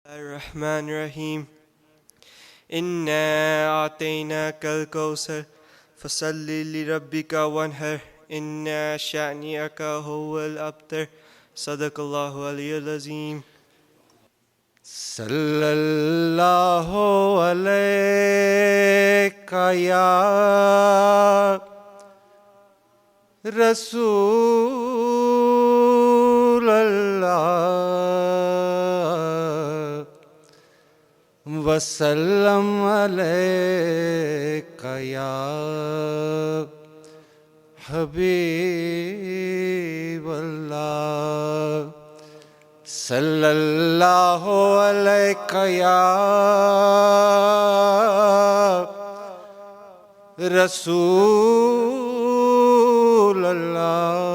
الرحمن الرحیم انا اعطیناک الکوثر فصل لربک وانحر ان شانئک هو الابتر صدق اللہ علیہ العظیم. صلی اللہ علیہ یا رسول اللہ وسلم علیہ یا حبیب اللہ صلی اللہ علیہ یا رسول اللہ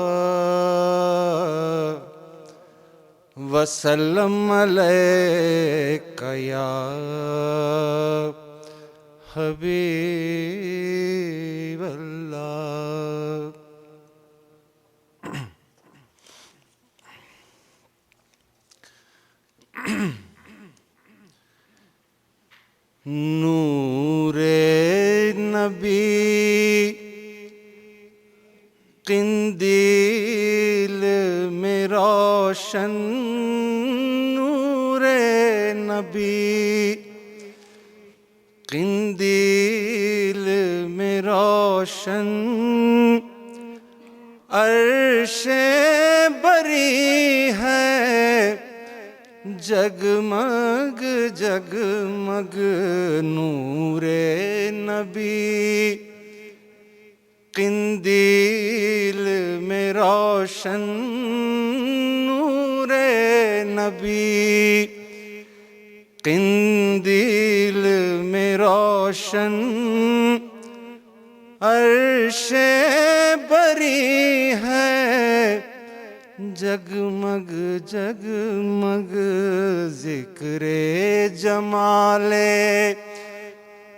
وسلم علیہ یا حبیب اللہ. نور نبی قندیل میں روشن نور نبی قندیل میں روشن عرش بری ہے جگمگ جگمگ نور نبی قندیل میں روشن نور نبی قندیل میں روشن عرش بری ہے جگمگ جگمگ ذکر جمال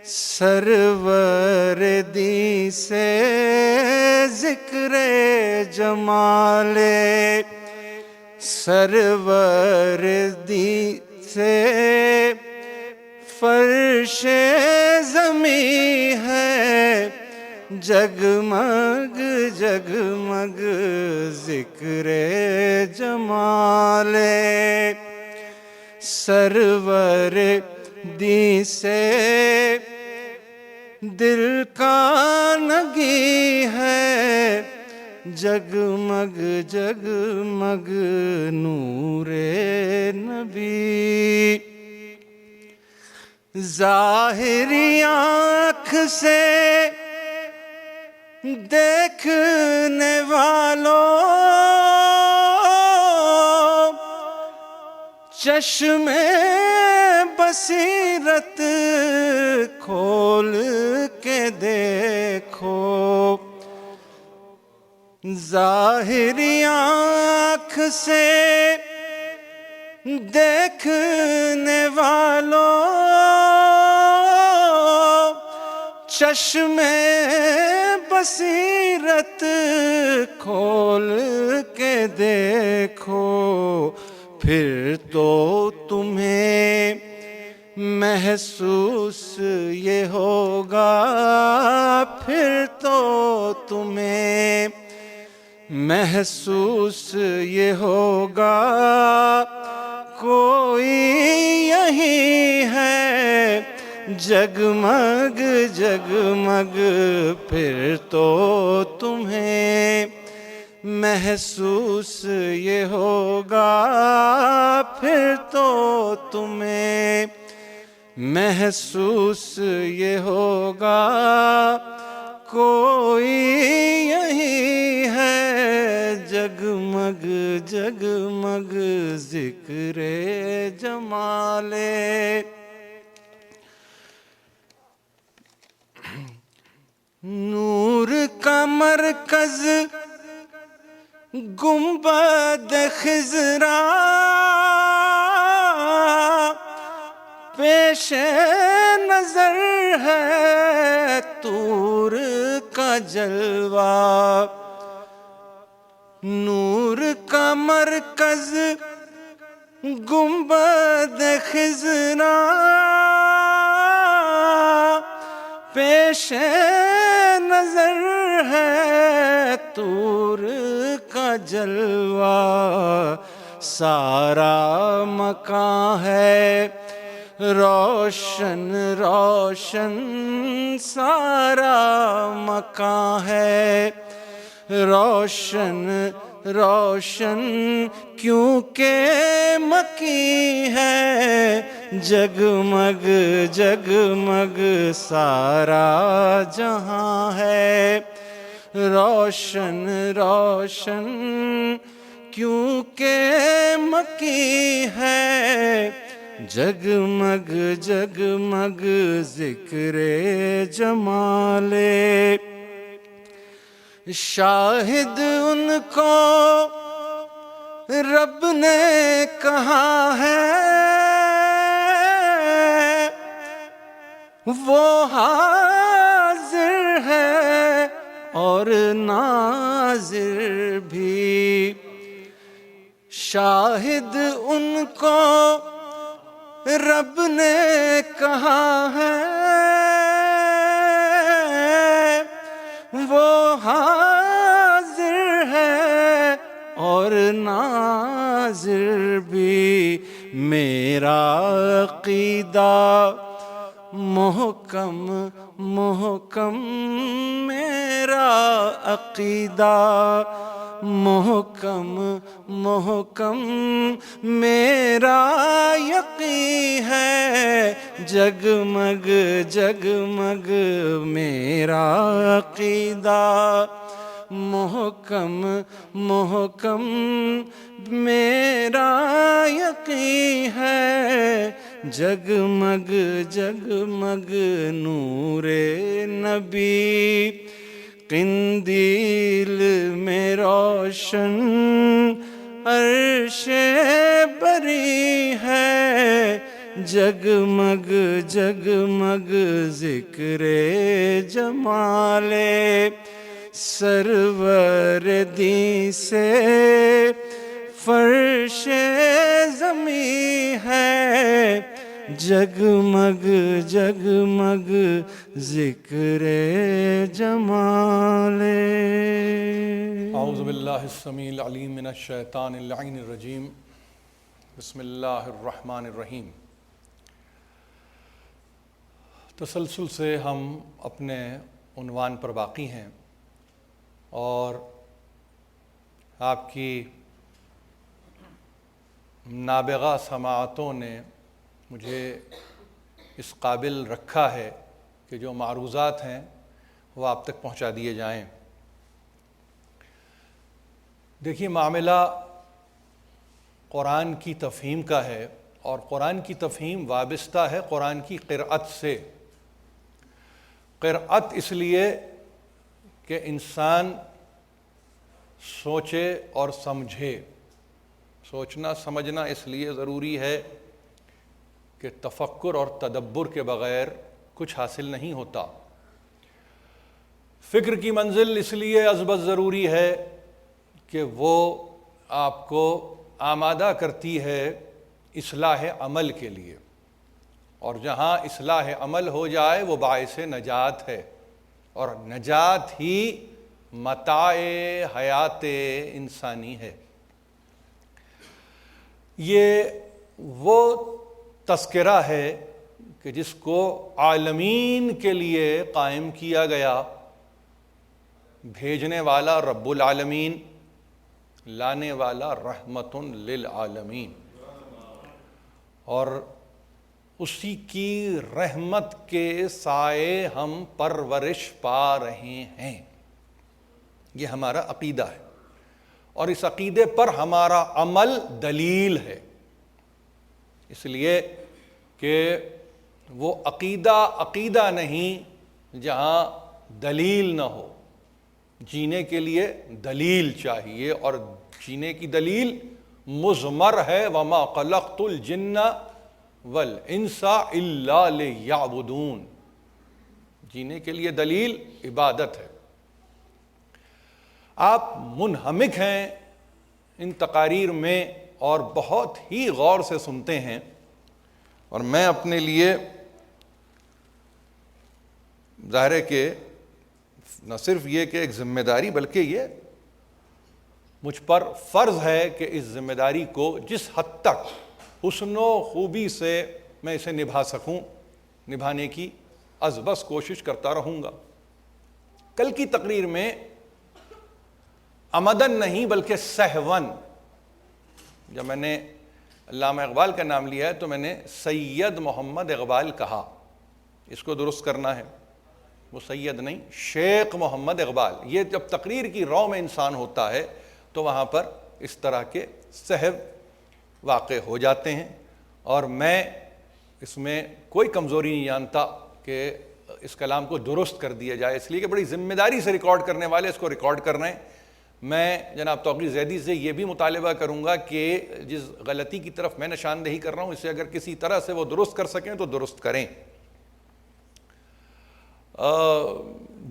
سرور دی سے ذکر جمال سرور دی سے فرش زمیں ہے جگمگ جگمگ ذکر جمال سرور دی سے دل کا نگی ہے جگمگ جگمگ نور نبی. ظاہری آنکھ سے دیکھنے والوں چشم بصیرت کھول کے دیکھو ظاہری آنکھ سے دیکھنے والوں چشم بصیرت کھول کے دیکھو پھر تو تمہیں محسوس یہ ہوگا پھر تو تمہیں محسوس یہ ہوگا کوئی یہی ہے جگمگ جگمگ پھر تو تمہیں محسوس یہ ہوگا پھر تو تمہیں محسوس یہ ہوگا کوئی یہی ہے جگمگ جگمگ ذکر جمال نور کا مرکز گنبد خضرا پیش نظر ہے طور کا جلوہ نور کا مرکز گنبد خضرا پیش نظر ہے طور کا جلوہ، سارا مکان ہے روشن روشن، سارا مکان ہے روشن روشن، کیونکہ مکی ہے جگمگ جگمگ، سارا جہاں ہے روشن روشن، کیونکہ مکی ہے جگمگ جگمگ، ذکر جمال شاہد ان کو رب نے کہا ہے، وہ حاضر ہے اور ناظر بھی، شاہد ان کو رب نے کہا ہے، وہ حاضر ہے اور ناظر بھی، میرا عقیدہ محکم محکم، میرا عقیدہ محکم محکم، میرا یقین ہے جگمگ جگمگ، میرا عقیدہ محکم محکم، میرا یقین ہے جگمگ جگمگ، نور نبی قندیل میں روشن، عرش بری ہے جگمگ جگمگ، ذکر جمال سرور دی سے فرش زمیں ہے جگمگ جگمگ، ذکر جمال۔ اعوذ باللہ السمیع العلیم من الشیطان اللعین الرجیم، بسم اللہ الرحمن الرحیم۔ تسلسل سے ہم اپنے عنوان پر باقی ہیں، اور آپ کی نابغہ سماعتوں نے مجھے اس قابل رکھا ہے کہ جو معروضات ہیں وہ آپ تک پہنچا دیے جائیں۔ دیکھیے، معاملہ قرآن کی تفہیم کا ہے، اور قرآن کی تفہیم وابستہ ہے قرآن کی قرأت سے۔ قرأت اس لیے کہ انسان سوچے اور سمجھے۔ سوچنا سمجھنا اس لیے ضروری ہے کہ تفکر اور تدبر کے بغیر کچھ حاصل نہیں ہوتا۔ فکر کی منزل اس لیے ازبز ضروری ہے کہ وہ آپ کو آمادہ کرتی ہے اصلاح عمل کے لیے، اور جہاں اصلاح عمل ہو جائے وہ باعث نجات ہے، اور نجات ہی متاع حیات انسانی ہے۔ یہ وہ تذکرہ ہے کہ جس کو عالمین کے لیے قائم کیا گیا، بھیجنے والا رب العالمین، لانے والا رحمت للعالمین، اور اسی کی رحمت کے سائے ہم پرورش پا رہے ہیں۔ یہ ہمارا عقیدہ ہے، اور اس عقیدے پر ہمارا عمل دلیل ہے، اس لیے کہ وہ عقیدہ نہیں جہاں دلیل نہ ہو۔ جینے کے لیے دلیل چاہیے، اور جینے کی دلیل مضمر ہے، وَمَا خَلَقْتُ الْجِنَّ وَالْإِنسَ إِلَّا لِيَعْبُدُونَ۔ جینے کے لیے دلیل عبادت ہے۔ آپ منہمک ہیں ان تقاریر میں اور بہت ہی غور سے سنتے ہیں، اور میں اپنے لیے ظاہر ہے کہ نہ صرف یہ کہ ایک ذمہ داری بلکہ یہ مجھ پر فرض ہے کہ اس ذمہ داری کو جس حد تک حسن و خوبی سے میں اسے نبھا سکوں نبھانے کی از بس کوشش کرتا رہوں گا۔ کل کی تقریر میں عمدن نہیں بلکہ سہون، جب میں نے علامہ اقبال کا نام لیا ہے تو میں نے سید محمد اقبال کہا، اس کو درست کرنا ہے، وہ سید نہیں شیخ محمد اقبال۔ یہ جب تقریر کی رو میں انسان ہوتا ہے تو وہاں پر اس طرح کے سہو واقع ہو جاتے ہیں، اور میں اس میں کوئی کمزوری نہیں جانتا کہ اس کلام کو درست کر دیا جائے، اس لیے کہ بڑی ذمہ داری سے ریکارڈ کرنے والے اس کو ریکارڈ کر رہے ہیں۔ میں جناب توقیر زیدی سے یہ بھی مطالبہ کروں گا کہ جس غلطی کی طرف میں نشاندہی کر رہا ہوں اسے اگر کسی طرح سے وہ درست کر سکیں تو درست کریں۔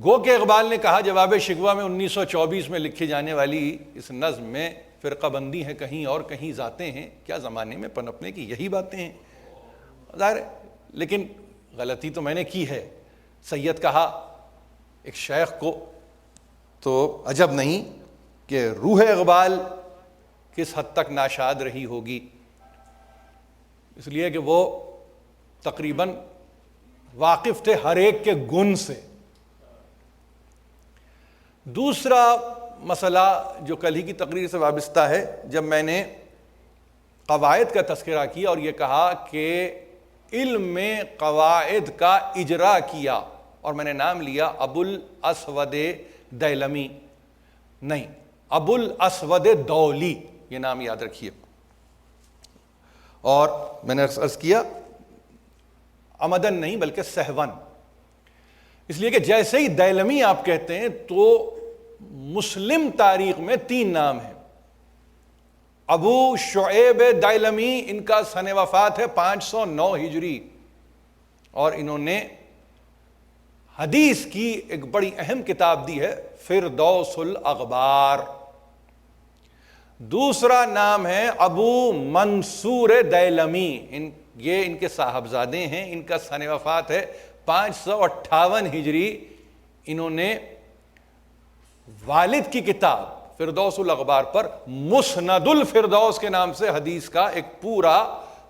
گو کہ اقبال نے کہا جواب شکوہ میں 1924 میں لکھی جانے والی اس نظم میں فرقہ بندی ہے کہیں اور کہیں ذاتیں ہیں، کیا زمانے میں پنپنے کی یہی باتیں ہیں؟ ظاہر ہے، لیکن غلطی تو میں نے کی ہے، سید کہا ایک شیخ کو، تو عجب نہیں کہ روح اقبال کس حد تک ناشاد رہی ہوگی، اس لیے کہ وہ تقریباً واقف تھے ہر ایک کے گن سے۔ دوسرا مسئلہ جو کل ہی کی تقریر سے وابستہ ہے، جب میں نے قواعد کا تذکرہ کیا اور یہ کہا کہ علم میں قواعد کا اجرا کیا، اور میں نے نام لیا ابو الاسود دیلمی، نہیں ابو الاسود دولی، یہ نام یاد رکھیے، اور میں نے عرض کیا عمدن نہیں بلکہ سہون، اس لیے کہ جیسے ہی دیلمی آپ کہتے ہیں تو مسلم تاریخ میں 3 نام ہیں۔ ابو شعیب دیلمی، ان کا سن وفات ہے 509 ہجری، اور انہوں نے حدیث کی ایک بڑی اہم کتاب دی ہے فردوس الاخبار۔ دوسرا نام ہے ابو منصور دیلمی، یہ ان کے صاحبزادے ہیں، ان کا سن وفات ہے 558 ہجری۔ انہوں نے والد کی کتاب فردوس الاخبار پر مسند الفردوس کے نام سے حدیث کا ایک پورا،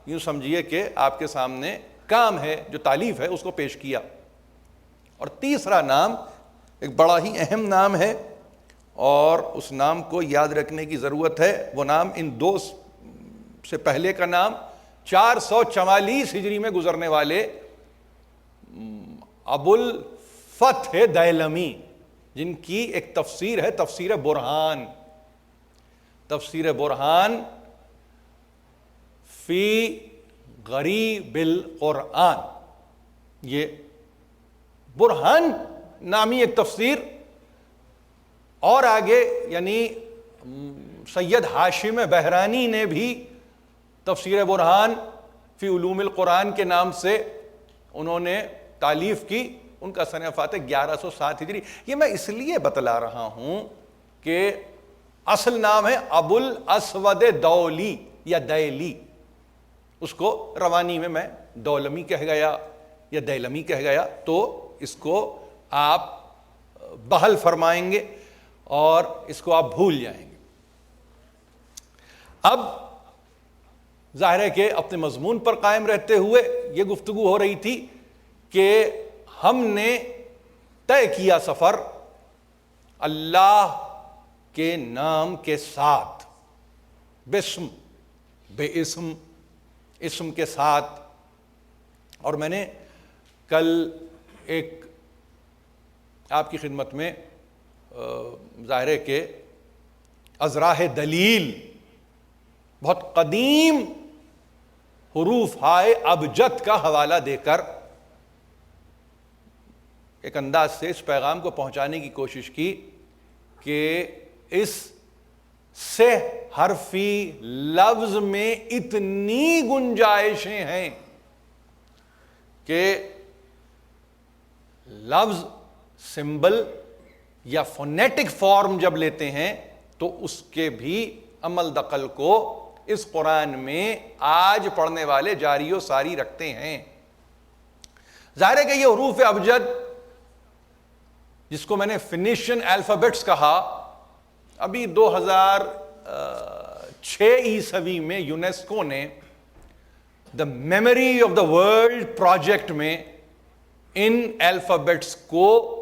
یوں سمجھیے کہ آپ کے سامنے کام ہے جو تالیف ہے، اس کو پیش کیا۔ اور تیسرا نام ایک بڑا ہی اہم نام ہے اور اس نام کو یاد رکھنے کی ضرورت ہے، وہ نام ان 2 سے پہلے کا نام 444 ہجری میں گزرنے والے ابو الفتح دیلمی، جن کی ایک تفسیر ہے تفسیر برہان، تفسیر برہان فی غریب القرآن۔ یہ برہان نامی ایک تفسیر، اور آگے یعنی سید ہاشم بہرانی نے بھی تفسیر برہان فی علوم القرآن کے نام سے انہوں نے تالیف کی، ان کا سن وفات 1107 ہجری۔ یہ میں اس لیے بتلا رہا ہوں کہ اصل نام ہے ابو الاسود دولی یا دیلی، اس کو روانی میں دولمی کہہ گیا یا دیلمی کہہ گیا، تو اس کو آپ بحل فرمائیں گے اور اس کو آپ بھول جائیں گے۔ اب ظاہر ہے کہ اپنے مضمون پر قائم رہتے ہوئے یہ گفتگو ہو رہی تھی کہ ہم نے طے کیا سفر اللہ کے نام کے ساتھ، بسم، بے اسم، اسم کے ساتھ، اور میں نے کل ایک آپ کی خدمت میں ظاہر ہے کہ ازراہ دلیل، بہت قدیم حروف ہائے ابجد کا حوالہ دے کر ایک انداز سے اس پیغام کو پہنچانے کی کوشش کی کہ اس سے حرفی لفظ میں اتنی گنجائشیں ہیں کہ لفظ سمبل یا فونیٹک فارم جب لیتے ہیں تو اس کے بھی عمل دخل کو اس قرآن میں آج پڑھنے والے جاری و ساری رکھتے ہیں. ظاہر ہے کہ یہ حروف ابجد جس کو میں نے فینیشین الفابیٹس کہا، ابھی 2006 عیسوی میں یونیسکو نے the memory of the world project میں ان الفابیٹس کو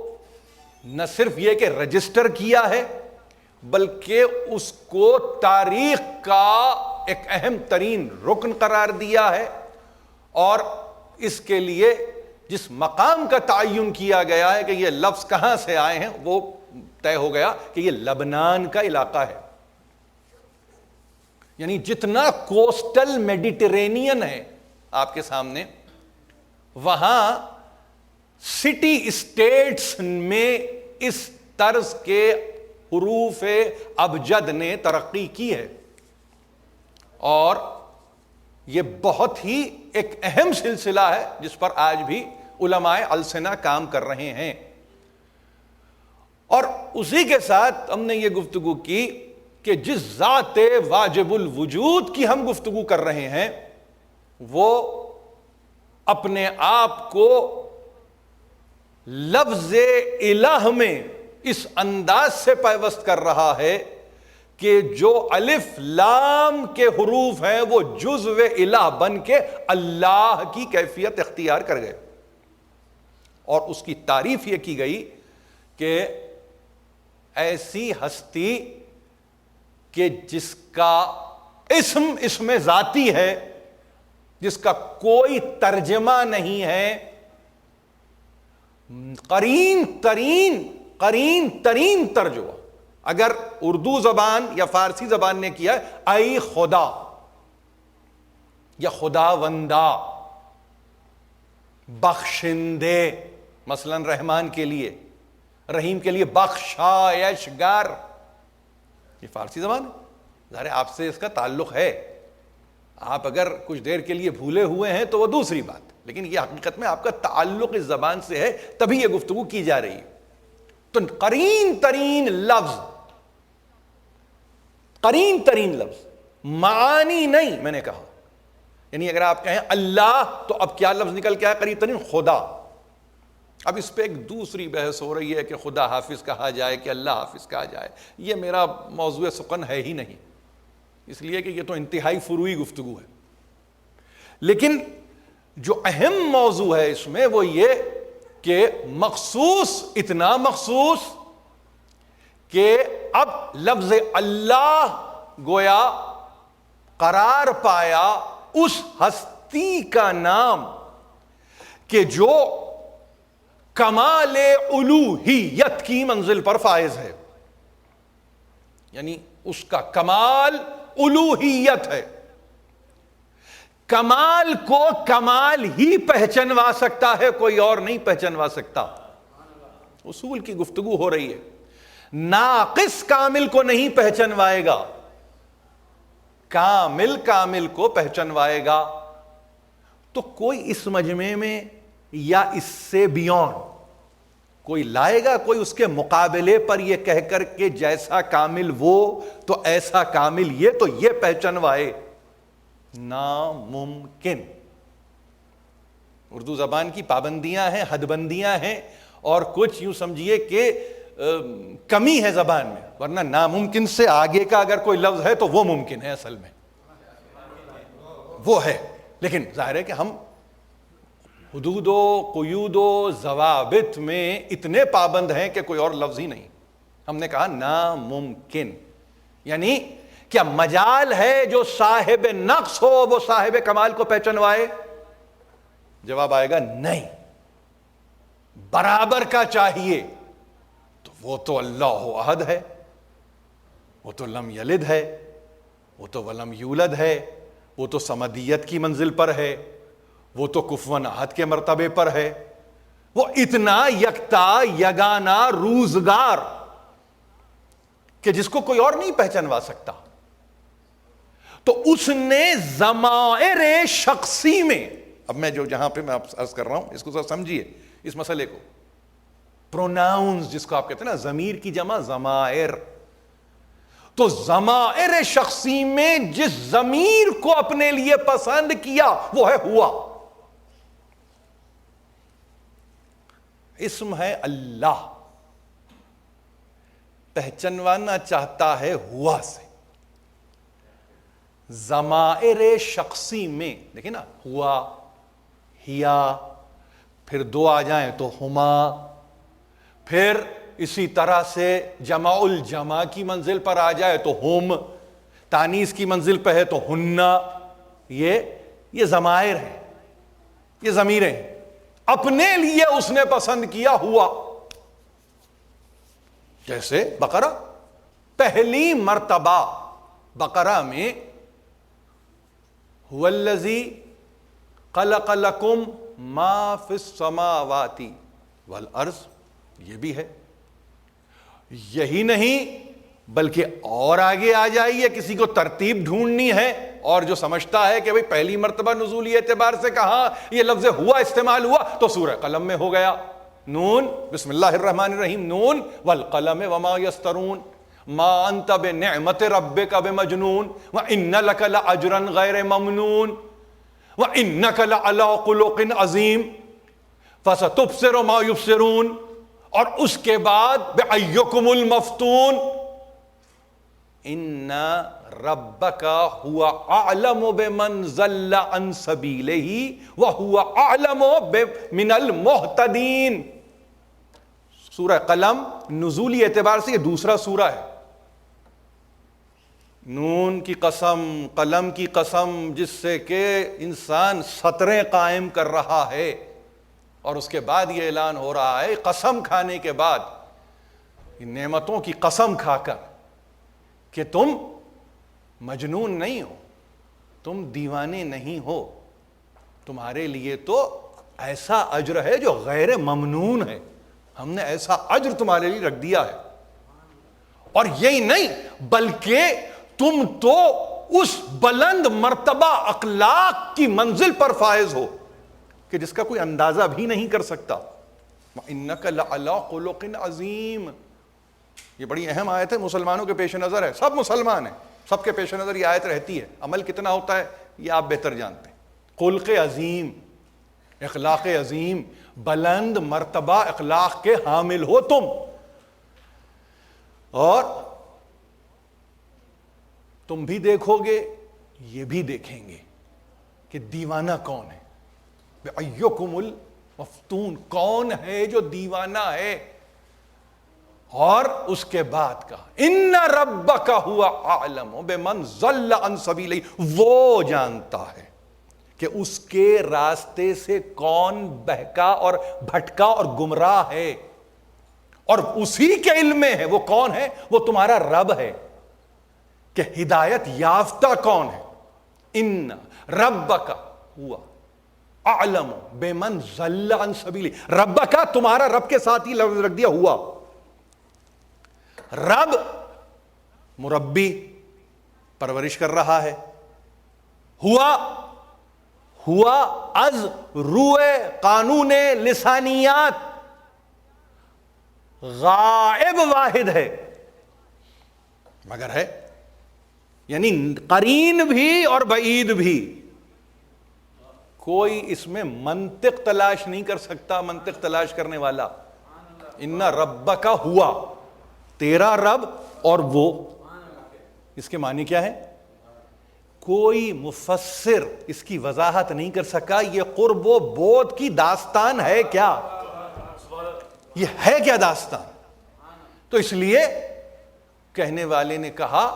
نہ صرف یہ کہ رجسٹر کیا ہے بلکہ اس کو تاریخ کا ایک اہم ترین رکن قرار دیا ہے، اور اس کے لیے جس مقام کا تعین کیا گیا ہے کہ یہ لفظ کہاں سے آئے ہیں وہ طے ہو گیا کہ یہ لبنان کا علاقہ ہے. یعنی جتنا کوسٹل میڈیٹرینین ہے آپ کے سامنے، وہاں سٹی اسٹیٹس میں اس طرز کے حروف ابجد نے ترقی کی ہے، اور یہ بہت ہی ایک اہم سلسلہ ہے جس پر آج بھی علماء السنہ کام کر رہے ہیں. اور اسی کے ساتھ ہم نے یہ گفتگو کی کہ جس ذات واجب الوجود کی ہم گفتگو کر رہے ہیں وہ اپنے آپ کو لفظ الہ میں اس انداز سے پیوست کر رہا ہے کہ جو الف لام کے حروف ہیں وہ جزو الہ بن کے اللہ کی کیفیت اختیار کر گئے. اور اس کی تعریف یہ کی گئی کہ ایسی ہستی کہ جس کا اسم ذاتی ہے، جس کا کوئی ترجمہ نہیں ہے، قرین ترین ترجمہ اگر اردو زبان یا فارسی زبان نے کیا ہے ای خدا یا خداوندہ، بخشندے، مثلا رحمان کے لیے، رحیم کے لیے بخشایشگر، یہ فارسی زبان ہے. ظاہر آپ سے اس کا تعلق ہے، آپ اگر کچھ دیر کے لیے بھولے ہوئے ہیں تو وہ دوسری بات، لیکن یہ حقیقت میں آپ کا تعلق اس زبان سے ہے، تبھی یہ گفتگو کی جا رہی ہے. تو قرین ترین لفظ معانی نہیں، میں نے کہا. یعنی اگر آپ کہیں اللہ تو اب کیا لفظ نکل کے آیا؟ قریب ترین خدا. اب اس پہ ایک دوسری بحث ہو رہی ہے کہ خدا حافظ کہا جائے کہ اللہ حافظ کہا جائے. یہ میرا موضوع سخن ہے ہی نہیں، اس لیے کہ یہ تو انتہائی فروعی گفتگو ہے. لیکن جو اہم موضوع ہے اس میں وہ یہ کہ مخصوص، اتنا مخصوص کہ اب لفظ اللہ گویا قرار پایا اس ہستی کا نام کہ جو کمال الوہیت کی منزل پر فائز ہے. یعنی اس کا کمال الوہیت ہے. کمال کو کمال ہی پہچنوا سکتا ہے، کوئی اور نہیں پہچنوا سکتا. اصول کی گفتگو ہو رہی ہے. ناقص کامل کو نہیں پہچنوائے گا، کامل کو پہچنوائے گا. تو کوئی اس مجمع میں یا اس سے بیون کوئی لائے گا، کوئی اس کے مقابلے پر یہ کہہ کر کہ جیسا کامل وہ تو ایسا کامل یہ، تو یہ پہچنوائے؟ ناممکن. اردو زبان کی پابندیاں ہیں، حد بندیاں ہیں، اور کچھ یوں سمجھیے کہ کمی ہے زبان میں، ورنہ ناممکن سے آگے کا اگر کوئی لفظ ہے تو وہ ممکن ہے، اصل میں وہ ہے. لیکن ظاہر ہے کہ ہم حدود و قیود و ضوابط میں اتنے پابند ہیں کہ کوئی اور لفظ ہی نہیں. ہم نے کہا ناممکن. یعنی کیا مجال ہے جو صاحب نقص ہو وہ صاحب کمال کو پہچنوائے؟ جواب آئے گا نہیں. برابر کا چاہیے تو وہ تو اللہ احد ہے، وہ تو لم یلد ہے، وہ تو ولم یولد ہے، وہ تو صمدیت کی منزل پر ہے، وہ تو کفواً احد کے مرتبے پر ہے. وہ اتنا یکتا یگانہ روزگار کہ جس کو کوئی اور نہیں پہچنوا سکتا. تو اس نے ضمائر شخصی میں، اب میں جہاں پہ میں عرض کر رہا ہوں اس کو ذرا سمجھیے اس مسئلے کو. پروناؤنز جس کو آپ کہتے ہیں نا، ضمیر کی جمع ضمائر. تو تو ضمائر شخصی میں جس ضمیر کو اپنے لیے پسند کیا وہ ہے ہوا. اسم ہے اللہ، پہچانوانا چاہتا ہے ہوا سے. ضمائر شخصی میں دیکھیں نا، ہوا، ہیا، پھر دو آ جائیں تو ہما، پھر اسی طرح سے جمع الجمع کی منزل پر آ جائے تو ہم، تانیث کی منزل پہ ہے تو ہننا. یہ ضمائر ہیں، یہ ضمیریں ہیں. اپنے لیے اس نے پسند کیا ہوا. جیسے بقرہ، پہلی مرتبہ بقرہ میں هو الذی خلق لکم ما فی السماوات والارض، یہ بھی ہے. یہی نہیں بلکہ اور آگے آ جائیے، کسی کو ترتیب ڈھونڈنی ہے اور جو سمجھتا ہے کہ بھئی پہلی مرتبہ نزولی اعتبار سے کہاں یہ لفظ ہوا استعمال ہوا تو سورہ قلم میں ہو گیا. نون، بسم اللہ الرحمن الرحیم، نون والقلم وما یسطرون ما انت بنعمت ربک بمجنون وان لک لاجرا غیر ممنون وانک لعلی خلق عظیم فستبصر ما یبصرون. اور اس کے بعد بأیکم المفتون، ان ربک هو اعلم بمن ضل عن سبیلہ وهو اعلم من المہتدین. سورہ قلم نزولی اعتبار سے یہ دوسرا سورہ ہے. نون کی قسم، قلم کی قسم، جس سے کہ انسان سطریں قائم کر رہا ہے، اور اس کے بعد یہ اعلان ہو رہا ہے قسم کھانے کے بعد، نعمتوں کی قسم کھا کر، کہ تم مجنون نہیں ہو، تم دیوانے نہیں ہو، تمہارے لیے تو ایسا اجر ہے جو غیر ممنون ہے. ہم نے ایسا اجر تمہارے لیے رکھ دیا ہے. اور یہی نہیں بلکہ تم تو اس بلند مرتبہ اخلاق کی منزل پر فائز ہو کہ جس کا کوئی اندازہ بھی نہیں کر سکتا. وَإِنَّكَ لَعَلَىٰ خُلُقٍ عَظِيمٍ. یہ بڑی اہم آیت ہے، مسلمانوں کے پیش نظر ہے. سب مسلمان ہیں، سب کے پیش نظر یہ آیت رہتی ہے. عمل کتنا ہوتا ہے یہ آپ بہتر جانتے ہیں. خلق عظیم، اخلاق عظیم، بلند مرتبہ اخلاق کے حامل ہو تم. اور تم بھی دیکھو گے، یہ بھی دیکھیں گے کہ دیوانہ کون ہے. بِأَيُّكُمُ الْمَفْتُونُ، کون ہے جو دیوانہ ہے. اور اس کے بعد کہا ان ربک هو اعلم بمن ضل عن سبیلہ، وہ جانتا ہے کہ اس کے راستے سے کون بہکا اور بھٹکا اور گمراہ ہے، اور اسی کے علم میں ہے. وہ کون ہے؟ وہ تمہارا رب ہے کہ ہدایت یافتہ کون ہے. ان ربک ہوا اعلم بمن ضل عن سبیلہ. ربک، تمہارا رب کے ساتھ ہی لفظ رکھ دیا ہوا. رب مربی، پرورش کر رہا ہے. ہوا از روئے قانون لسانیات غائب واحد ہے، مگر ہے، یعنی قرین بھی اور بعید بھی. کوئی اس میں منطق تلاش نہیں کر سکتا، منطق تلاش کرنے والا. ان ربک ہوا، تیرا رب اور وہ. اس کے معنی کیا ہے؟ کوئی مفسر اس کی وضاحت نہیں کر سکا. یہ قرب و بود کی داستان ہے کیا؟ یہ ہے کیا داستان؟ تو اس لیے کہنے والے نے کہا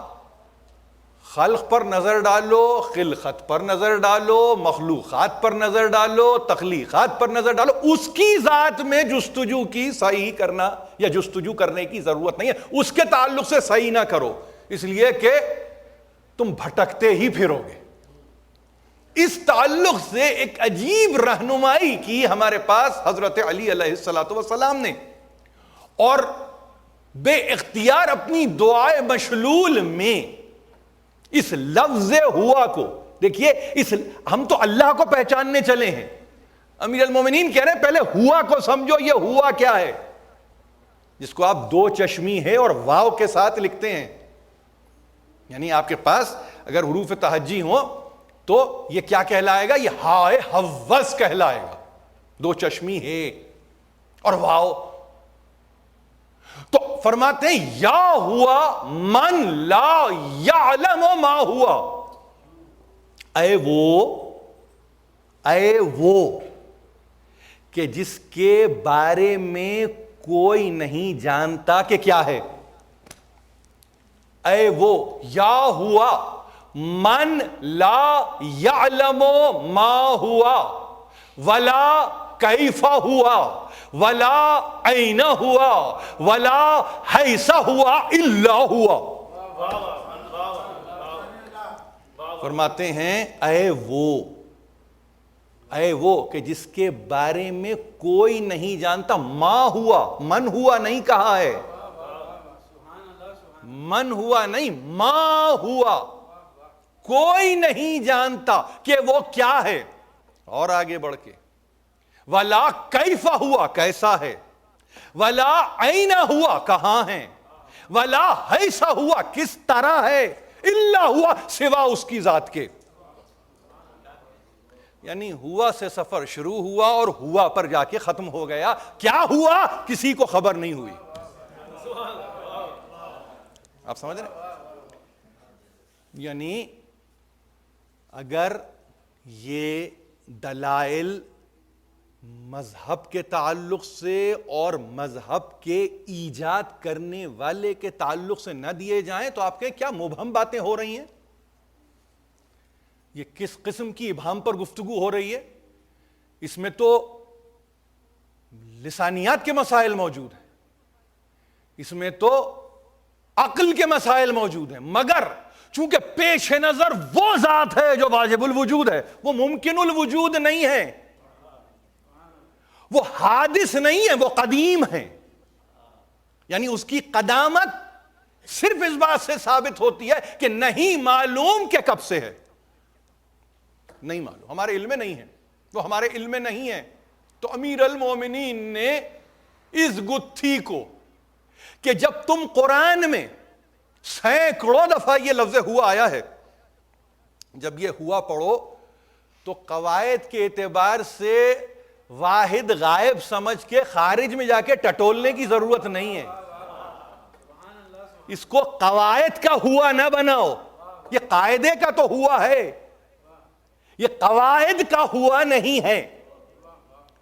خلق پر نظر ڈالو، خلقت پر نظر ڈالو، مخلوقات پر نظر ڈالو، تخلیقات پر نظر ڈالو. اس کی ذات میں جستجو کی صحیح کرنا یا جستجو کرنے کی ضرورت نہیں ہے. اس کے تعلق سے صحیح نہ کرو، اس لیے کہ تم بھٹکتے ہی پھرو گے. اس تعلق سے ایک عجیب رہنمائی کی ہمارے پاس حضرت علی علیہ الصلوۃ والسلام نے، اور بے اختیار اپنی دعائے مشلول میں اس لفظ ہوا کو دیکھیے. ہم تو اللہ کو پہچاننے چلے ہیں. امیر المومنین کہہ رہے ہیں پہلے ہوا کو سمجھو. یہ ہوا کیا ہے؟ جس کو آپ دو چشمی ہے اور واو کے ساتھ لکھتے ہیں. یعنی آپ کے پاس اگر حروف تہجی ہوں تو یہ کیا کہلائے گا؟ یہ ہائے حوض کہلائے گا، دو چشمی ہے اور واو. تو فرماتے ہیں یا ہوا من لا یعلم ما ہوا، اے وہ کہ جس کے بارے میں کوئی نہیں جانتا کہ کیا ہے. اے وہ، یا ہوا من لا یعلم ما ہوا ولا کیف ہوا ولا این ہوا ولا حیث ہوا الا ہوا. فرماتے ہیں اے وہ کہ جس کے بارے میں کوئی نہیں جانتا. ما ہوا، من ہوا نہیں کہا ہے، من ہوا نہیں، ما ہوا، کوئی نہیں جانتا کہ وہ کیا ہے. اور آگے بڑھ کے ولا کیف ہوا، کیسا ہے، ولا این ہوا، کہاں ہے، ولا حیث ہوا، کس طرح ہے، الا ہوا، سوا اس کی ذات کے. یعنی ہوا سے سفر شروع ہوا اور ہوا پر جا کے ختم ہو گیا. کیا ہوا کسی کو خبر نہیں ہوئی. آپ سمجھ رہے ہیں؟ یعنی اگر یہ دلائل مذہب کے تعلق سے اور مذہب کے ایجاد کرنے والے کے تعلق سے نہ دیے جائیں تو آپ کہیں کیا مبہم باتیں ہو رہی ہیں، یہ کس قسم کی ابہام پر گفتگو ہو رہی ہے. اس میں تو لسانیات کے مسائل موجود ہیں، اس میں تو عقل کے مسائل موجود ہیں، مگر چونکہ پیش نظر وہ ذات ہے جو واجب الوجود ہے، وہ ممکن الوجود نہیں ہے، وہ حادث نہیں ہے، وہ قدیم ہے. یعنی اس کی قدامت صرف اس بات سے ثابت ہوتی ہے کہ نہیں معلوم کہ کب سے ہے، نہیں معلوم، ہمارے علم میں نہیں ہے، وہ ہمارے علم میں نہیں ہے. تو امیر المومنین نے اس گتھی کو کہ جب تم قرآن میں سینکڑوں دفعہ یہ لفظ ہوا آیا ہے، جب یہ ہوا پڑھو تو قواعد کے اعتبار سے واحد غائب سمجھ کے خارج میں جا کے ٹٹولنے کی ضرورت نہیں ہے. اس کو قواعد کا ہوا نہ بناؤ، یہ قاعدے کا تو ہوا ہے، یہ قواعد کا ہوا نہیں ہے،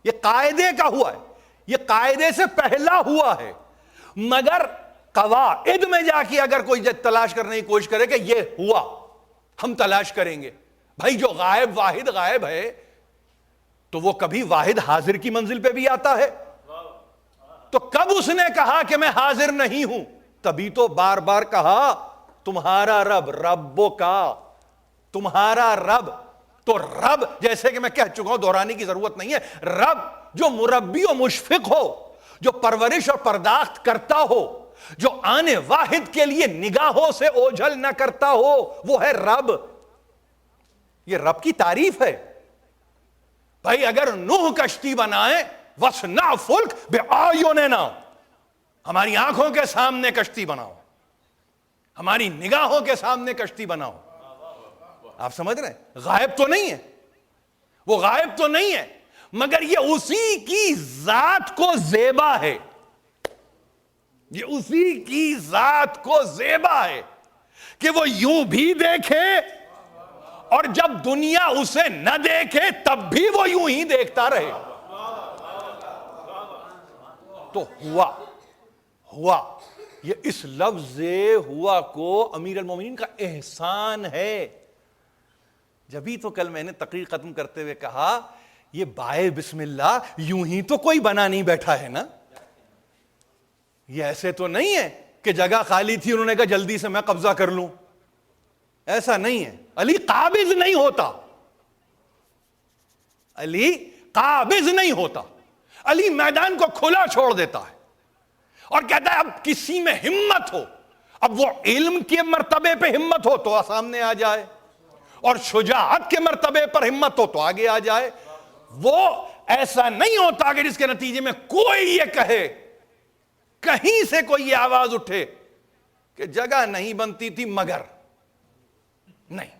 یہ قاعدے کا ہوا ہے، یہ قاعدے سے پہلا ہوا ہے. مگر قواعد میں جا کے اگر کوئی تلاش کرنے کی کوشش کرے کہ یہ ہوا ہم تلاش کریں گے، بھائی جو غائب واحد غائب ہے تو وہ کبھی واحد حاضر کی منزل پہ بھی آتا ہے. تو کب اس نے کہا کہ میں حاضر نہیں ہوں؟ تبھی تو بار بار کہا تمہارا رب، ربو کا، تمہارا رب. تو رب جیسے کہ میں کہہ چکا ہوں، دہرانے کی ضرورت نہیں ہے، رب جو مربی و مشفق ہو، جو پرورش اور پرداخت کرتا ہو، جو آنے واحد کے لیے نگاہوں سے اوجھل نہ کرتا ہو، وہ ہے رب. یہ رب کی تعریف ہے. بھائی اگر نوح کشتی بنائیں وَاصْنَعْ فُلْكَ بِأَعْيُنِنَا، ہماری آنکھوں کے سامنے کشتی بناؤ، ہماری نگاہوں کے سامنے کشتی بناؤ. آپ سمجھ رہے ہیں؟ غائب تو نہیں ہے، وہ غائب تو نہیں ہے، مگر یہ اسی کی ذات کو زیبا ہے، یہ اسی کی ذات کو زیبا ہے کہ وہ یوں بھی دیکھے اور جب دنیا اسے نہ دیکھے تب بھی وہ یوں ہی دیکھتا رہے. تو ہوا یہ اس لفظ ہوا کو امیر المومنین کا احسان ہے. جبھی تو کل میں نے تقریر ختم کرتے ہوئے کہا یہ بائے بسم اللہ یوں ہی تو کوئی بنا نہیں بیٹھا ہے نا، یہ ایسے تو نہیں ہے کہ جگہ خالی تھی انہوں نے کہا جلدی سے میں قبضہ کر لوں، ایسا نہیں ہے. علی قابض نہیں ہوتا، علی قابض نہیں ہوتا، علی میدان کو کھلا چھوڑ دیتا ہے اور کہتا ہے اب کسی میں ہمت ہو، اب وہ علم کے مرتبے پہ ہمت ہو تو سامنے آ جائے، اور شجاعت کے مرتبے پر ہمت ہو تو آگے آ جائے. وہ ایسا نہیں ہوتا کہ جس کے نتیجے میں کوئی یہ کہے، کہیں سے کوئی یہ آواز اٹھے کہ جگہ نہیں بنتی تھی مگر نہیں،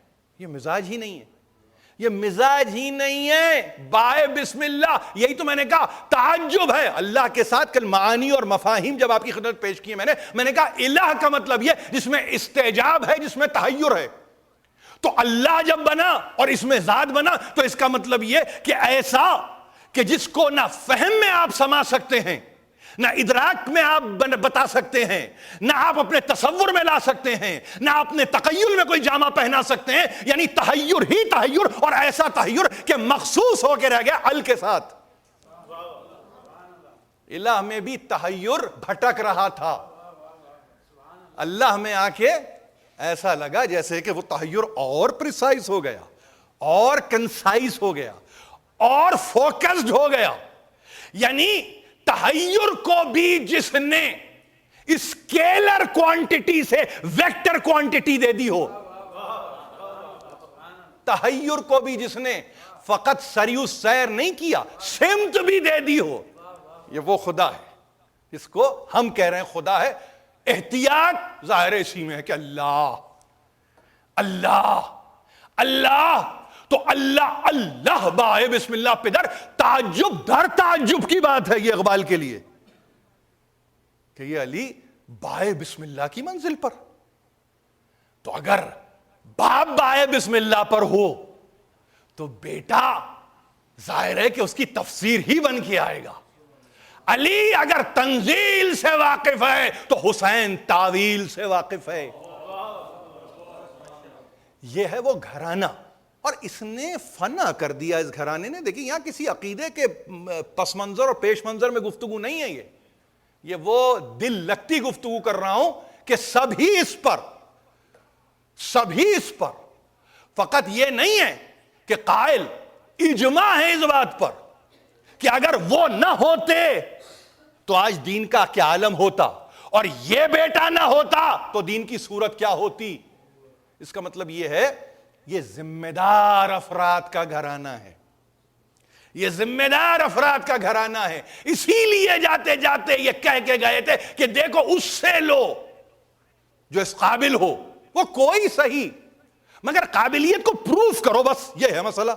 یہ مزاج ہی نہیں ہے، یہ مزاج ہی نہیں ہے. بائے بسم اللہ، یہی تو میں نے کہا تعجب ہے اللہ کے ساتھ. کل معانی اور مفاہیم جب آپ کی خدمت پیش کی میں نے کہا الہ کا مطلب یہ جس میں استعجاب ہے، جس میں تحیر ہے. تو اللہ جب بنا اور اس میں ذات بنا تو اس کا مطلب یہ کہ ایسا کہ جس کو نہ فہم میں آپ سما سکتے ہیں، نہ ادراک میں آپ بتا سکتے ہیں، نہ آپ اپنے تصور میں لا سکتے ہیں، نہ اپنے تخیل میں کوئی جامہ پہنا سکتے ہیں. یعنی تحیر ہی تحیر، اور ایسا تحیر کہ مخصوص ہو کے رہ گیا ال کے ساتھ. الہ میں بھی تحیر بھٹک رہا تھا، اللہ میں آ کے ایسا لگا جیسے کہ وہ تحیر اور پریسائز ہو گیا، اور کنسائز ہو گیا، اور فوکسڈ ہو گیا. یعنی تحیر کو بھی جس نے اسکیلر کوانٹٹی سے ویکٹر کوانٹٹی دے دی ہو، تحیر کو بھی جس نے فقط سریو سیر نہیں کیا، سمت بھی دے دی ہو، یہ وہ خدا ہے جس کو ہم کہہ رہے ہیں خدا ہے. احتیاط ظاہر اسی میں ہے کہ اللہ اللہ اللہ، تو اللہ اللہ بائے بسم اللہ پہ در تعجب در تعجب کی بات ہے یہ اقبال کے لیے کہ یہ علی بائے بسم اللہ کی منزل پر. تو اگر باپ بائے بسم اللہ پر ہو تو بیٹا ظاہر ہے کہ اس کی تفسیر ہی بن کے آئے گا. علی اگر تنزیل سے واقف ہے تو حسین تعویل سے واقف ہے. یہ ہے وہ گھرانہ، اور اس نے فنا کر دیا اس گھرانے نے. دیکھیں یہاں کسی عقیدے کے پس منظر اور پیش منظر میں گفتگو نہیں ہے، یہ وہ دل لگتی گفتگو کر رہا ہوں کہ سبھی اس پر فقط یہ نہیں ہے کہ قائل اجماع ہے اس بات پر کہ اگر وہ نہ ہوتے تو آج دین کا کیا عالم ہوتا، اور یہ بیٹا نہ ہوتا تو دین کی صورت کیا ہوتی. اس کا مطلب یہ ہے یہ ذمہ دار افراد کا گھرانہ ہے، یہ ذمہ دار افراد کا گھرانہ ہے. اسی لیے جاتے جاتے یہ کہہ کے گئے تھے کہ دیکھو اس سے لو جو اس قابل ہو، وہ کوئی صحیح مگر قابلیت کو پروف کرو، بس یہ ہے مسئلہ.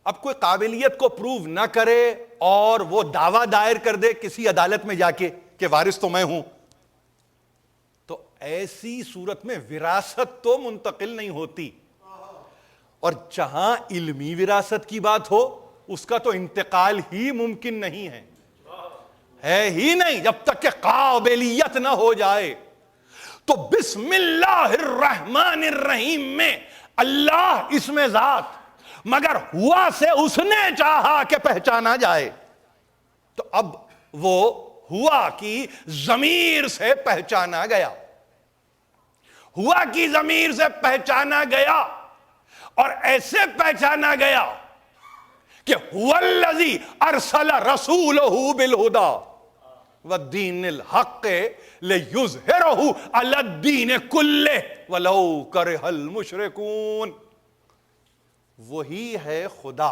اب کوئی قابلیت کو پروف نہ کرے اور وہ دعویٰ دائر کر دے کسی عدالت میں جا کے کہ وارث تو میں ہوں، تو ایسی صورت میں وراثت تو منتقل نہیں ہوتی. اور جہاں علمی وراثت کی بات ہو اس کا تو انتقال ہی ممکن نہیں ہے ہی نہیں جب تک کہ قابلیت نہ ہو جائے. تو بسم اللہ الرحمن الرحیم میں اللہ اس میں ذات، مگر ہوا سے اس نے چاہا کہ پہچانا جائے، تو اب وہ ہوا کی ضمیر سے پہچانا گیا، ہوا کی ضمیر سے پہچانا گیا، اور ایسے پہچانا گیا کہ هو الذی ارسل رسولہ بالہدی والدین الحق لیظہرہ علی الدین کلہ ولو کرہ المشرکون. وہی ہے خدا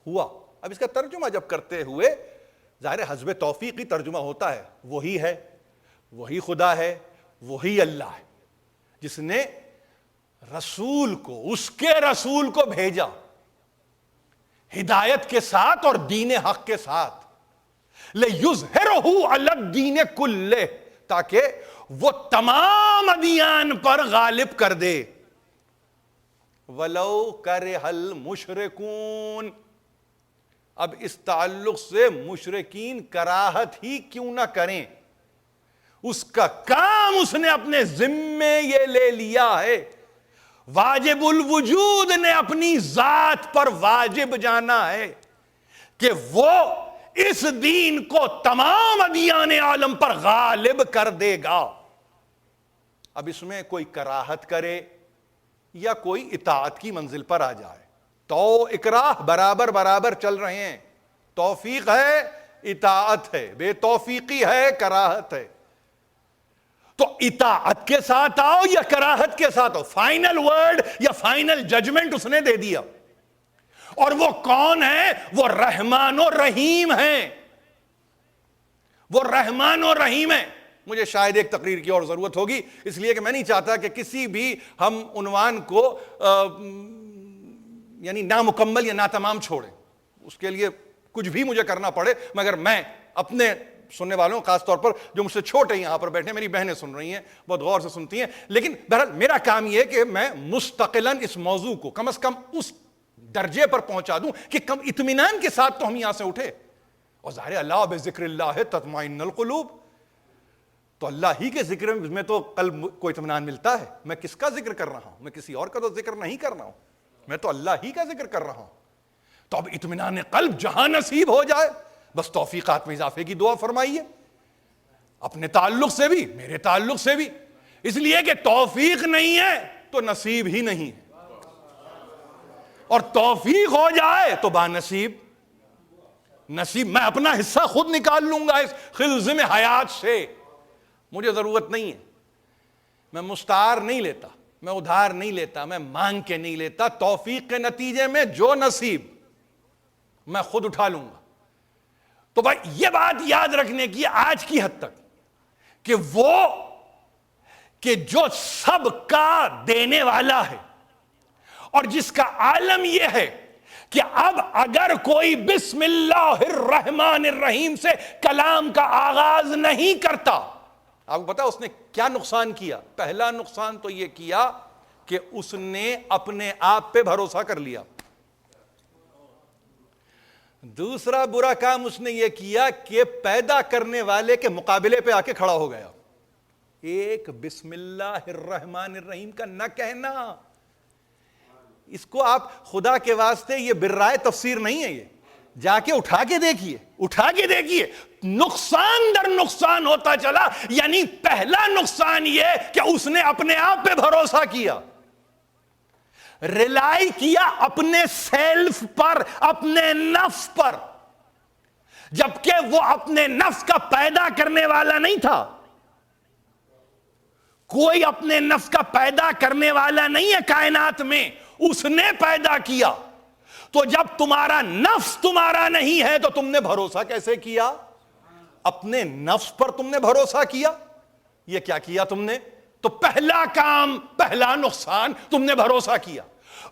ہوا. اب اس کا ترجمہ جب کرتے ہوئے ظاہر حسب توفیقی ترجمہ ہوتا ہے، وہی ہے، وہی خدا ہے، وہی اللہ ہے جس نے رسول کو، اس کے رسول کو بھیجا ہدایت کے ساتھ اور دین حق کے ساتھ، لِیُظْہِرَہُ عَلَى الدِّینِ کُلِّہ، تاکہ وہ تمام ادیان پر غالب کر دے. وَلَوْ كَرِهَ الْمُشْرِكُونَ. اب اس تعلق سے مشرکین کراہت ہی کیوں نہ کریں، اس کا کام اس نے اپنے ذمے یہ لے لیا ہے. واجب الوجود نے اپنی ذات پر واجب جانا ہے کہ وہ اس دین کو تمام ادیان عالم پر غالب کر دے گا. اب اس میں کوئی کراہت کرے یا کوئی اطاعت کی منزل پر آ جائے تو اکراہ برابر برابر چل رہے ہیں. توفیق ہے، اطاعت ہے، بے توفیقی ہے، کراہت ہے. تو اطاعت کے ساتھ آؤ یا کراہت کے ساتھ آؤ، فائنل ورڈ یا فائنل ججمنٹ اس نے دے دیا. اور وہ کون ہے؟ وہ رحمان و رحیم ہیں، وہ رحمان و رحیم ہیں. مجھے شاید ایک تقریر کی اور ضرورت ہوگی، اس لیے کہ میں نہیں چاہتا کہ کسی بھی ہم عنوان کو یعنی نامکمل یا ناتمام چھوڑیں، اس کے لیے کچھ بھی مجھے کرنا پڑے، مگر میں اپنے سننے والوں خاص طور پر جو مجھ سے چھوٹے یہاں پر بیٹھے، میری بہنیں سن رہی ہیں، بہت غور سے سنتی ہیں، لیکن بہرحال میرا کام یہ ہے کہ میں مستقلاً اس موضوع کو کم از کم اس درجے پر پہنچا دوں کہ کم اطمینان کے ساتھ تو ہم یہاں سے اٹھے. اور ظاہر اللہ بذکر اللہ تطمئن القلوب، تو اللہ ہی کے ذکر میں تو قلب کو اطمینان ملتا ہے. میں کس کا ذکر کر رہا ہوں؟ میں کسی اور کا تو ذکر نہیں کر رہا ہوں، میں تو اللہ ہی کا ذکر کر رہا ہوں. تو اب اطمینان قلب جہاں نصیب ہو جائے، بس توفیقات میں اضافے کی دعا فرمائیے، اپنے تعلق سے بھی میرے تعلق سے بھی، اس لیے کہ توفیق نہیں ہے تو نصیب ہی نہیں ہے، اور توفیق ہو جائے تو بانصیب نصیب. میں اپنا حصہ خود نکال لوں گا اس خلزم حیات سے، مجھے ضرورت نہیں ہے. میں مستعار نہیں لیتا، میں ادھار نہیں لیتا، میں مانگ کے نہیں لیتا. توفیق کے نتیجے میں جو نصیب میں خود اٹھا لوں گا. تو بھائی یہ بات یاد رکھنے کی آج کی حد تک کہ وہ کہ جو سب کا دینے والا ہے اور جس کا عالم یہ ہے کہ اب اگر کوئی بسم اللہ الرحمن الرحیم سے کلام کا آغاز نہیں کرتا، آپ کو پتا اس نے کیا نقصان کیا؟ پہلا نقصان تو یہ کیا کہ اس نے اپنے آپ پہ بھروسہ کر لیا. دوسرا برا کام اس نے یہ کیا کہ پیدا کرنے والے کے مقابلے پہ آ کے کھڑا ہو گیا. ایک بسم اللہ الرحمن الرحیم کا نہ کہنا، اس کو آپ خدا کے واسطے یہ برائے تفسیر نہیں ہے، یہ جا کے اٹھا کے دیکھیے نقصان در نقصان ہوتا چلا. یعنی پہلا نقصان یہ کہ اس نے اپنے آپ پہ بھروسہ کیا، ریلائی کیا اپنے سیلف پر، اپنے نفس پر، جبکہ وہ اپنے نفس کا پیدا کرنے والا نہیں تھا. کوئی اپنے نفس کا پیدا کرنے والا نہیں ہے کائنات میں، اس نے پیدا کیا. تو جب تمہارا نفس تمہارا نہیں ہے تو تم نے بھروسہ کیسے کیا؟ اپنے نفس پر تم نے بھروسہ کیا. یہ کیا کیا تم نے؟ تو پہلا کام، پہلا نقصان، تم نے بھروسہ کیا.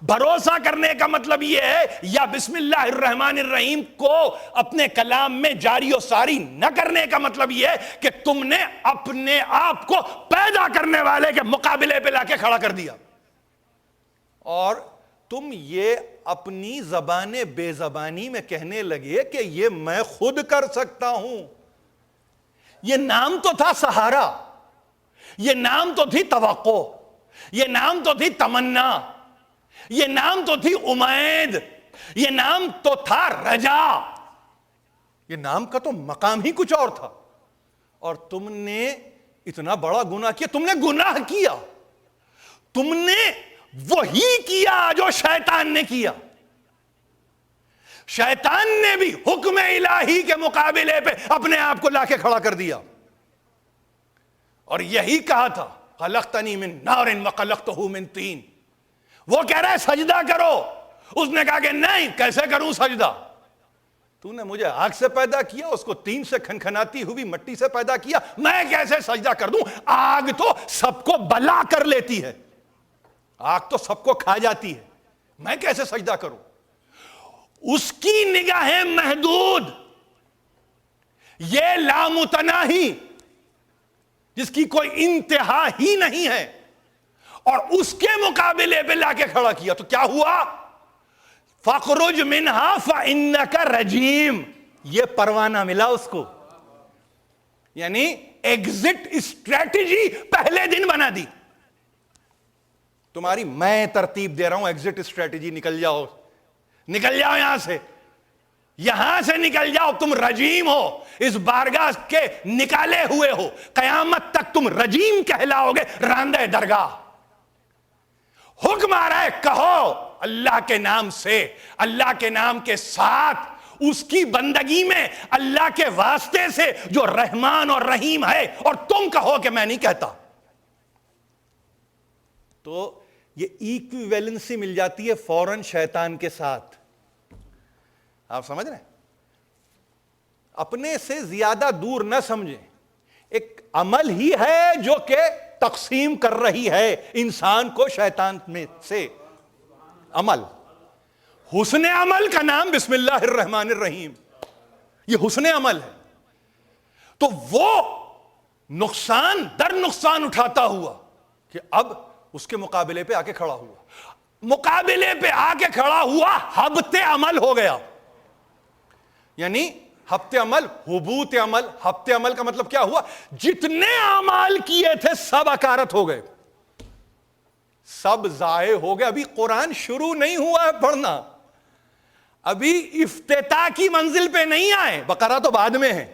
بھروسہ کرنے کا مطلب یہ ہے، یا بسم اللہ الرحمن الرحیم کو اپنے کلام میں جاری و ساری نہ کرنے کا مطلب یہ ہے کہ تم نے اپنے آپ کو پیدا کرنے والے کے مقابلے پہ لا کے کھڑا کر دیا، اور تم یہ اپنی زبان بے زبانی میں کہنے لگے کہ یہ میں خود کر سکتا ہوں. یہ نام تو تھا سہارا، یہ نام تو تھی توقع، یہ نام تو تھی تمنا، یہ نام تو تھی امید، یہ نام تو تھا رجا. یہ نام کا تو مقام ہی کچھ اور تھا. اور تم نے اتنا بڑا گناہ کیا. تم نے گناہ کیا، تم نے وہی کیا جو شیطان نے کیا. شیطان نے بھی حکم الہی کے مقابلے پہ اپنے آپ کو لا کے کھڑا کر دیا، اور یہی کہا تھا خلقتنی من نار وخلقتہ من طین. وہ کہہ رہا ہے سجدہ کرو، اس نے کہا کہ نہیں، کیسے کروں سجدہ؟ تو نے مجھے آگ سے پیدا کیا، اس کو تین سے کھنکھناتی ہوئی مٹی سے پیدا کیا، میں کیسے سجدہ کر دوں؟ آگ تو سب کو بلا کر لیتی ہے، آگ تو سب کو کھا جاتی ہے، میں کیسے سجدہ کروں؟ اس کی نگاہیں محدود، یہ لامتناہی جس کی کوئی انتہا ہی نہیں ہے، اور اس کے مقابلے پہ لا کے کھڑا کیا. تو کیا ہوا؟ فَاخْرُجْ مِنْهَا فَإِنَّكَ رَجِيمٌ. یہ پروانہ ملا اس کو، یعنی ایگزٹ اسٹریٹجی پہلے دن بنا دی. تمہاری میں ترتیب دے رہا ہوں، ایگزٹ اسٹریٹجی نکل جاؤ، نکل جاؤ یہاں سے، یہاں سے نکل جاؤ. تم رجیم ہو، اس بارگاہ کے نکالے ہوئے ہو، قیامت تک تم رجیم کہلاؤ گے، راندہ درگاہ. حکم آ رہا ہے کہو اللہ کے نام سے، اللہ کے نام کے ساتھ، اس کی بندگی میں اللہ کے واسطے سے جو رحمان اور رحیم ہے، اور تم کہو کہ میں نہیں کہتا. تو یہ ایکویویلنسی مل جاتی ہے فوراً شیطان کے ساتھ. آپ سمجھ رہے ہیں؟ اپنے سے زیادہ دور نہ سمجھیں. ایک عمل ہی ہے جو کہ تقسیم کر رہی ہے انسان کو شیطان میں سے. عمل، حسن عمل کا نام بسم اللہ الرحمن الرحیم، یہ حسن عمل ہے. تو وہ نقصان در نقصان اٹھاتا ہوا کہ اب اس کے مقابلے پہ آ کے کھڑا ہوا، مقابلے پہ آ کے کھڑا ہوا حبط عمل ہو گیا. یعنی حبط عمل، حبوط عمل. حبط عمل کا مطلب کیا ہوا؟ جتنے اعمال کیے تھے سب اکارت ہو گئے، سب ضائع ہو گئے. ابھی قرآن شروع نہیں ہوا ہے پڑھنا، ابھی افتتاح کی منزل پہ نہیں آئے. بقرہ تو بعد میں ہے،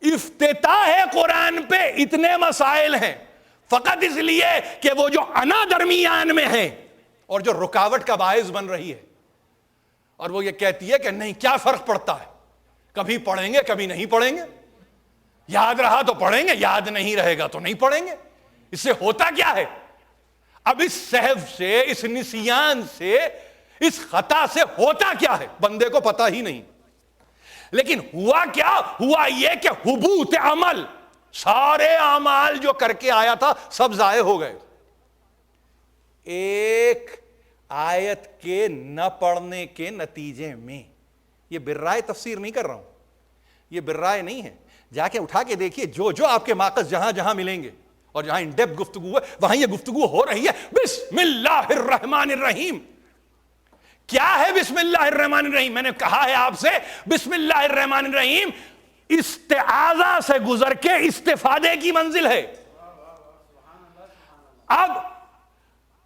افتتاح ہے قرآن پہ. اتنے مسائل ہیں فقط اس لیے کہ وہ جو انا درمیان میں ہے اور جو رکاوٹ کا باعث بن رہی ہے، اور وہ یہ کہتی ہے کہ نہیں، کیا فرق پڑتا ہے، کبھی پڑھیں گے کبھی نہیں پڑھیں گے، یاد رہا تو پڑھیں گے، یاد نہیں رہے گا تو نہیں پڑھیں گے. اس سے ہوتا کیا ہے؟ اب اس سہو سے، اس نسیان سے، اس خطا سے ہوتا کیا ہے بندے کو پتا ہی نہیں. لیکن ہوا کیا؟ ہوا یہ کہ حبوط عمل، سارے اعمال جو کر کے آیا تھا سب ضائع ہو گئے. ایک آیت کے نہ پڑھنے کے نتیجے میں. یہ برائے تفسیر نہیں کر رہا ہوں، یہ برائے نہیں ہے. جا کے اٹھا کے دیکھیے جو آپ کے ماخذ جہاں جہاں ملیں گے اور جہاں ان ڈیپتھ گفتگو ہے وہاں یہ گفتگو ہو رہی ہے بسم اللہ الرحمن الرحیم. کیا ہے بسم اللہ الرحمن الرحیم؟ میں نے کہا ہے آپ سے، بسم اللہ الرحمن الرحیم استعاذہ سے گزر کے استفادے کی منزل ہے. اب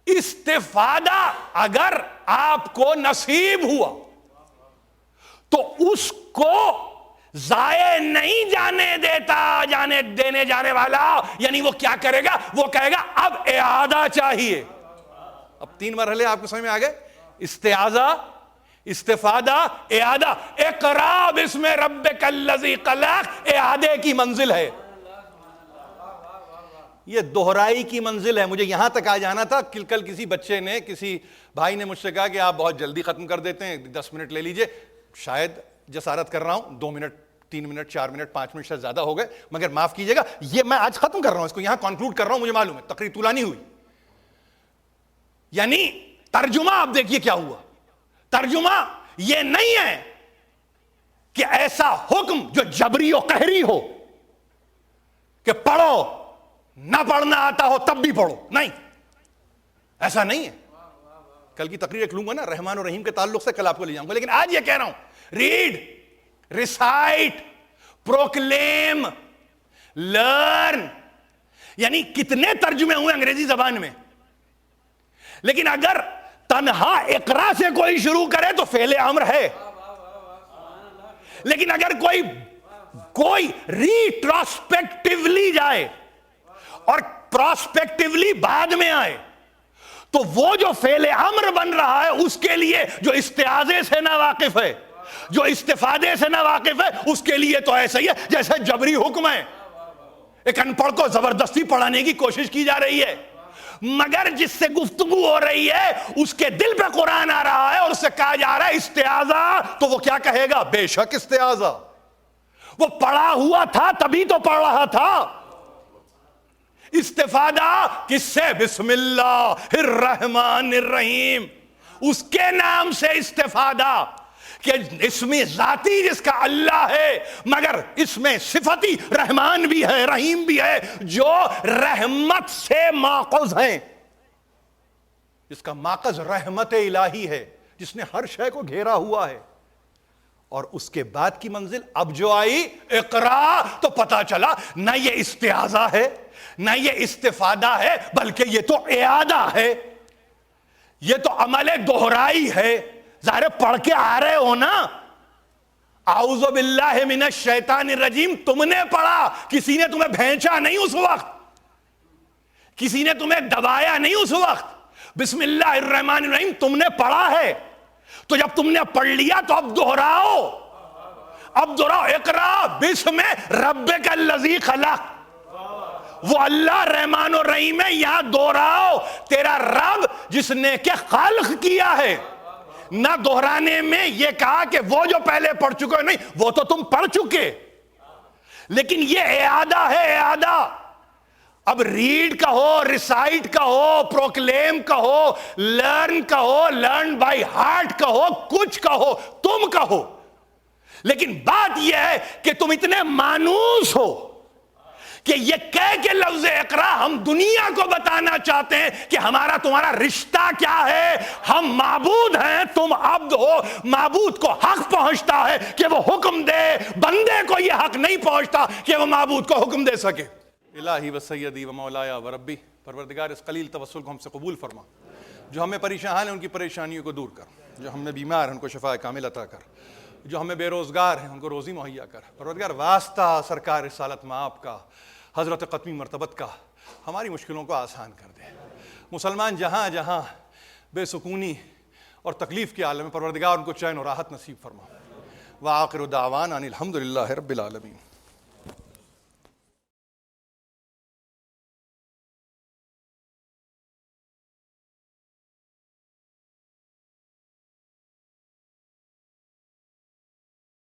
استفادہ اگر آپ کو نصیب ہوا تو اس کو ضائع نہیں جانے دینے والا، یعنی وہ کیا کرے گا؟ وہ کہے گا اب اعادہ چاہیے. اب 3 مرحلے آپ کو سمجھ میں آ گئے: استعاذہ، استفادہ، اعادہ. اقرا بسم ربک الذی خلق اعادے کی منزل ہے، یہ دہرائی کی منزل ہے. مجھے یہاں تک آ جانا تھا. کل کسی بچے نے، کسی بھائی نے مجھ سے کہا کہ آپ بہت جلدی ختم کر دیتے ہیں، 10 منٹ لے لیجئے. شاید جسارت کر رہا ہوں، 2 منٹ 3 منٹ 4 منٹ 5 منٹ شاید زیادہ ہو گئے، مگر معاف کیجئے گا، یہ میں آج ختم کر رہا ہوں، اس کو یہاں کنکلوڈ کر رہا ہوں. مجھے معلوم ہے تقریر طولانی ہوئی. یعنی ترجمہ آپ دیکھیے کیا ہوا. ترجمہ یہ نہیں ہے کہ ایسا حکم جو جبری و قہری ہو کہ پڑھو، نہ پڑھنا آتا ہو تب بھی پڑھو، نہیں، ایسا نہیں ہے. کل کی تقریر ایک لوں گا نا رحمان و رحیم کے تعلق سے، کل آپ کو لے جاؤں گا. لیکن آج یہ کہہ رہا ہوں، ریڈ، ریسائٹ، پروکلیم، لرن. یعنی کتنے ترجمے ہوئے انگریزی زبان میں، لیکن اگر تنہا اقرا سے کوئی شروع کرے تو فعل امر ہے. لیکن اگر کوئی ریٹراسپیکٹیولی جائے اور پراسپیکٹیولی بعد میں آئے تو وہ جو فعل امر بن رہا ہے اس کے لیے جو استعاذے سے نہ واقف ہے، جو استفادے سے نہ واقف ہے، اس کے لیے تو ایسا ہی ہے جیسے جبری حکم ہے. ایک ان پڑھ کو زبردستی پڑھانے کی کوشش کی جا رہی ہے، مگر جس سے گفتگو ہو رہی ہے اس کے دل پہ قرآن آ رہا ہے اور اس سے کہا جا رہا ہے استعاذہ، تو وہ کیا کہے گا؟ بے شک استعاذہ. وہ پڑھا ہوا تھا تبھی تو پڑھ رہا تھا. استفادہ کس سے؟ بسم اللہ الرحمن الرحیم، اس کے نام سے استفادہ کہ اسم ذاتی جس کا اللہ ہے، مگر اس میں صفتی رحمان بھی ہے، رحیم بھی ہے، جو رحمت سے ماخوذ ہیں، جس کا ماخذ رحمت الہی ہے، جس نے ہر شے کو گھیرا ہوا ہے. اور اس کے بعد کی منزل اب جو آئی اقرا، تو پتا چلا نہ یہ استعاذہ ہے، نہ یہ استفادہ ہے، بلکہ یہ تو اعادہ ہے، یہ تو عمل دہرائی ہے. ظاہر پڑھ کے آ رہے ہو نا، اعوذ باللہ من الشیطان الرجیم تم نے پڑھا، کسی نے تمہیں بھینچا نہیں اس وقت، کسی نے تمہیں دبایا نہیں اس وقت. بسم اللہ الرحمن الرحیم تم نے پڑھا ہے، تو جب تم نے پڑھ لیا تو اب دہراؤ، اب دہراؤ. اقرا بسم ربک الذی خلق، وہ اللہ رحمان و رحیم ہے، یہاں دہراؤ تیرا رب جس نے کہ خلق کیا ہے. نہ دہرانے میں یہ کہا کہ وہ جو پہلے پڑھ چکے، نہیں، وہ تو تم پڑھ چکے، لیکن یہ اعادہ ہے، اعادہ. اب ریڈ کہو، ریسائٹ کہو، پروکلیم کہو، لرن بائی ہارٹ کہو، کچھ کہو، تم کہو، لیکن بات یہ ہے کہ تم اتنے مانوس ہو کہ یہ کہہ کے لفظ اقرا ہم دنیا کو بتانا چاہتے ہیں کہ ہمارا تمہارا رشتہ کیا ہے. ہم معبود ہیں، تم عبد ہو. معبود کو حق پہنچتا ہے کہ وہ حکم دے، بندے کو یہ حق نہیں پہنچتا کہ وہ معبود کو حکم دے سکے. الہی و سیدی و مولایا و ربی، پروردگار اس قلیل توسل کو ہم سے قبول فرما. جو ہمیں پریشان ہیں ان کی پریشانیوں کو دور کر، جو ہمیں بیمار ہیں ان کو شفاء کامل عطا کر، جو ہمیں بے روزگار ہیں ان کو روزی مہیا کر. پروردگار واسطہ سرکار رسالت مآب کا، حضرت قطمی مرتبت کا، ہماری مشکلوں کو آسان کر دے. مسلمان جہاں جہاں بے سکونی اور تکلیف کے عالم میں، پروردگار ان کو چین و راحت نصیب فرما. وآخر دعوانا ان الحمد للہ رب العالمین.